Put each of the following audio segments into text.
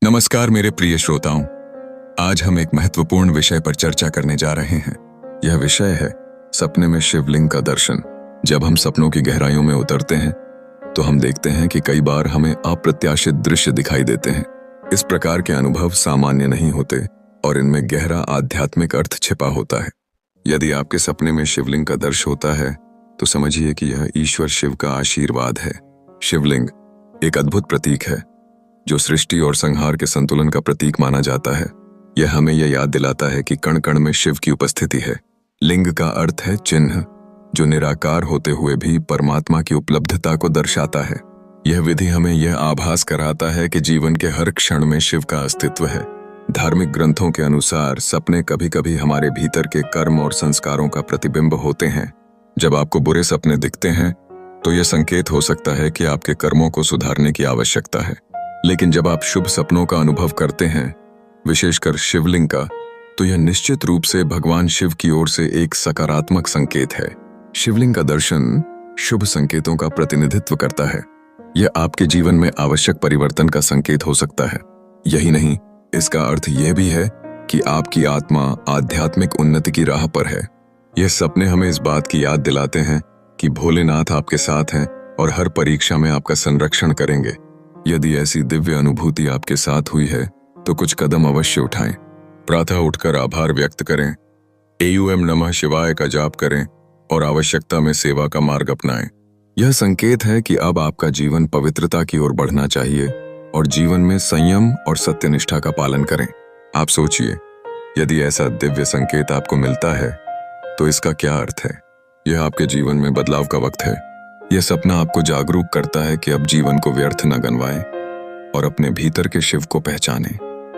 नमस्कार मेरे प्रिय श्रोताओं। आज हम एक महत्वपूर्ण विषय पर चर्चा करने जा रहे हैं। यह विषय है सपने में शिवलिंग का दर्शन। जब हम सपनों की गहराइयों में उतरते हैं तो हम देखते हैं कि कई बार हमें अप्रत्याशित दृश्य दिखाई देते हैं। इस प्रकार के अनुभव सामान्य नहीं होते और इनमें गहरा आध्यात्मिक अर्थ छिपा होता है। यदि आपके सपने में शिवलिंग का दर्शन होता है तो समझिए कि यह ईश्वर शिव का आशीर्वाद है। शिवलिंग एक अद्भुत प्रतीक है जो सृष्टि और संहार के संतुलन का प्रतीक माना जाता है। यह हमें यह याद दिलाता है कि कण कण में शिव की उपस्थिति है। लिंग का अर्थ है चिन्ह, जो निराकार होते हुए भी परमात्मा की उपलब्धता को दर्शाता है। यह विधि हमें यह आभास कराता है कि जीवन के हर क्षण में शिव का अस्तित्व है। धार्मिक ग्रंथों के अनुसार सपने कभी कभी हमारे भीतर के कर्म और संस्कारों का प्रतिबिंब होते हैं। जब आपको बुरे सपने दिखते हैं तो यह संकेत हो सकता है कि आपके कर्मों को सुधारने की आवश्यकता है। लेकिन जब आप शुभ सपनों का अनुभव करते हैं, विशेषकर शिवलिंग का, तो यह निश्चित रूप से भगवान शिव की ओर से एक सकारात्मक संकेत है। शिवलिंग का दर्शन शुभ संकेतों का प्रतिनिधित्व करता है। यह आपके जीवन में आवश्यक परिवर्तन का संकेत हो सकता है। यही नहीं, इसका अर्थ यह भी है कि आपकी आत्मा आध्यात्मिक उन्नति की राह पर है। यह सपने हमें इस बात की याद दिलाते हैं कि भोलेनाथ आपके साथ हैं और हर परीक्षा में आपका संरक्षण करेंगे। यदि ऐसी दिव्य अनुभूति आपके साथ हुई है तो कुछ कदम अवश्य उठाएं। प्रातः उठकर आभार व्यक्त करें, एयूएम नमः शिवाय का जाप करें और आवश्यकता में सेवा का मार्ग अपनाएं। यह संकेत है कि अब आपका जीवन पवित्रता की ओर बढ़ना चाहिए और जीवन में संयम और सत्यनिष्ठा का पालन करें। आप सोचिए, यदि ऐसा दिव्य संकेत आपको मिलता है तो इसका क्या अर्थ है? यह आपके जीवन में बदलाव का वक्त है। यह सपना आपको जागरूक करता है कि अब जीवन को व्यर्थ न गंवाएं और अपने भीतर के शिव को पहचानें।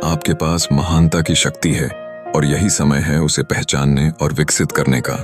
आपके पास महानता की शक्ति है और यही समय है उसे पहचानने और विकसित करने का।